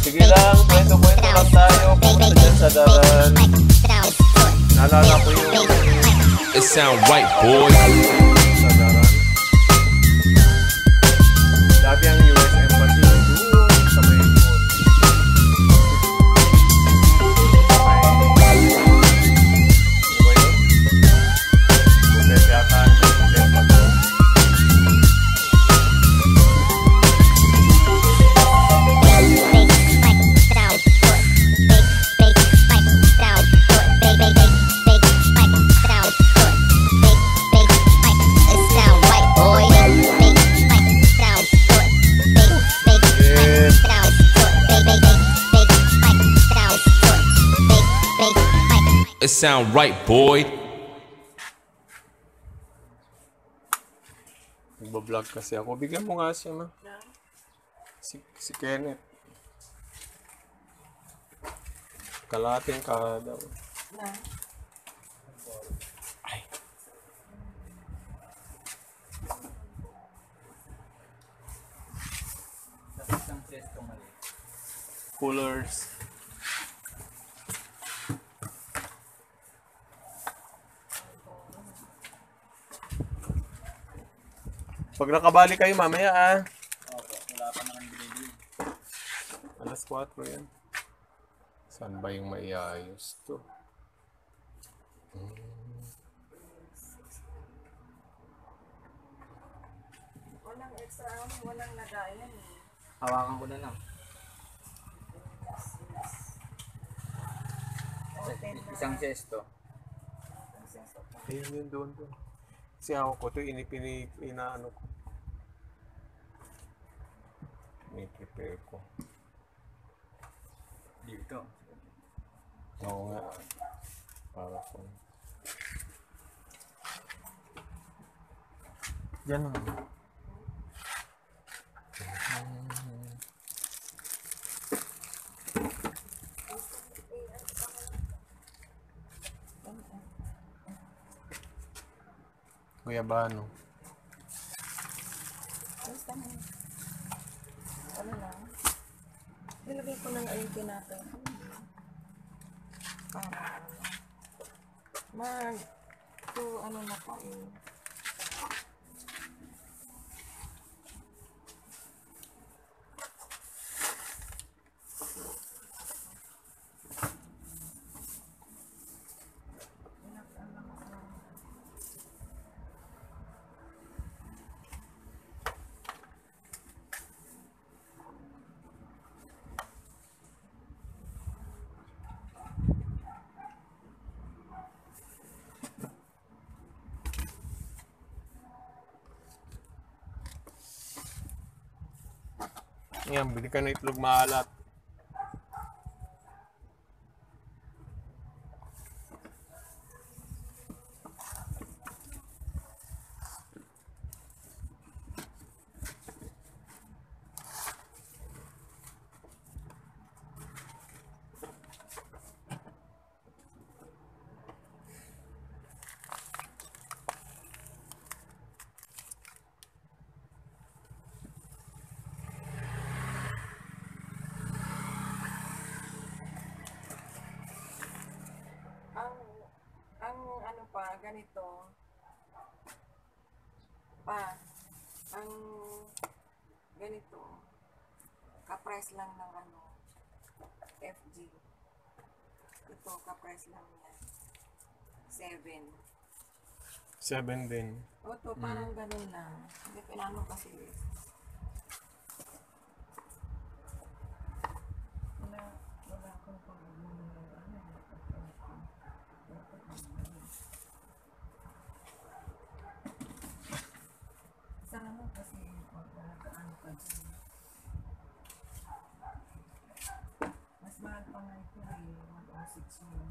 Sige lang, kwento-kwento lang tayo. Pumunta dyan sa daran. Naalala ko yung... It sound right, boy. Sa daran. Dati ang US Embassy doon sa may mall. Butet yata ang butet pa doon. It sound right, boy. Nagbablog kasi ako. Bigyan mo nga siya, ma. Si Kenneth. Kalating ka daw. Ay. Coolers. Pag nakabali kayo mamaya Opo, wala pa naman binili. Alas 4 yan. Saan ba yung maiayos to? Walang extra, walang lagayan eh. Hawakan ko na lang. Isang sesto. Ayun yun doon. Kasi ako ko ito, inaano ko. Ini-prepare ko. Dito. Oo nga. Para ko. Yan lang. Guyabano. Basta mo. Ano lang. Nilagay ko ng ayun natin. Para ano na pa yun. Yan, bili ka ng itlog maalat. Ang ano pa, ganito. Pa, ang ganito. Kapres lang ng ano, FG. Ito, kapres lang yan. 7. 7 din. O to, parang ganun lang. Hindi pinano kasi. Wala akong pag-umunod. Sana kasi ano pa dyan. Mas mahal pa nga ito eh. 106 yun.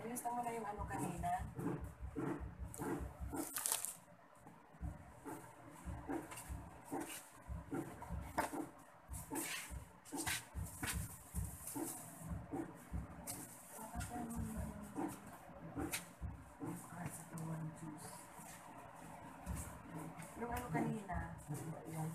Ilista mo na yung ano kanina. Yung ano kanina. Yan.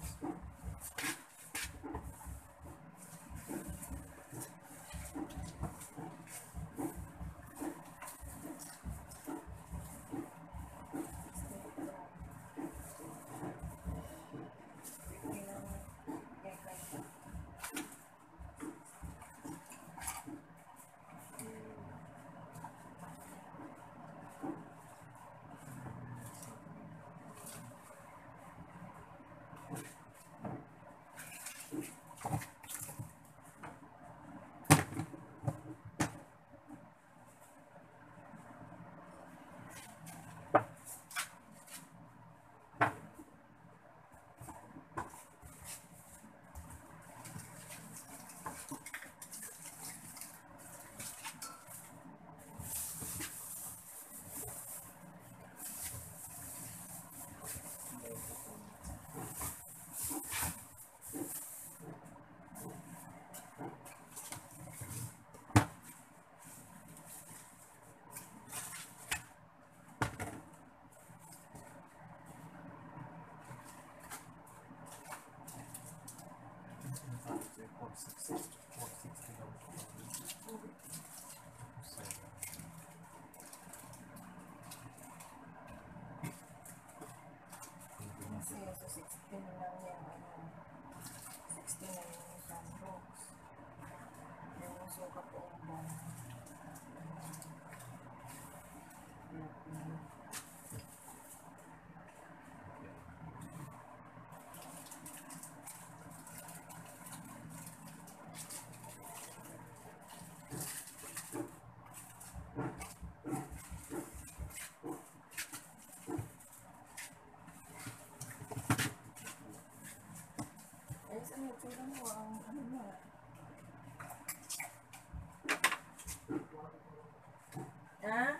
Ha?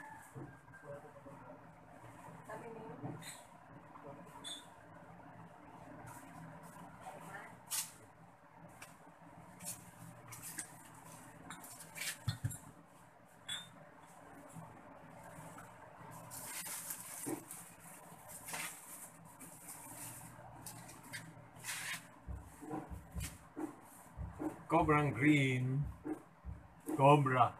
Sabi mo? Cobrang green. Cobra.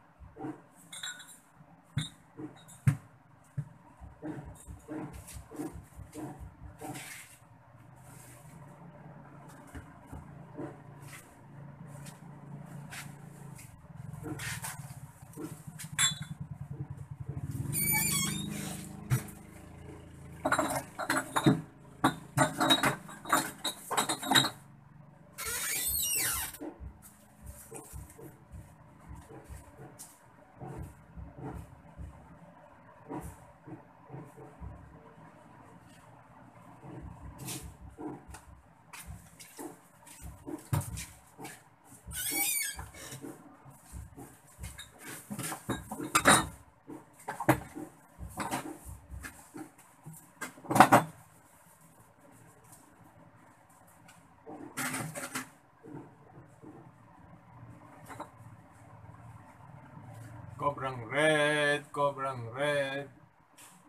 Cobrang red, cobrang red.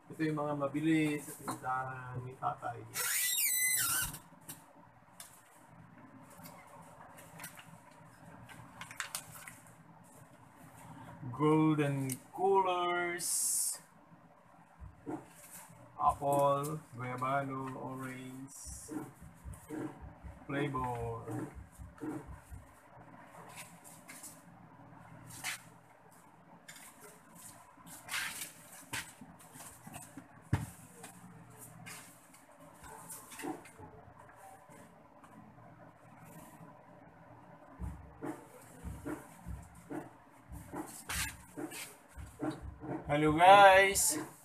Ito yung mga mabili sa tindahan ni tatay. Golden colors. Apple, guayabano, orange, flavor. Hello guys!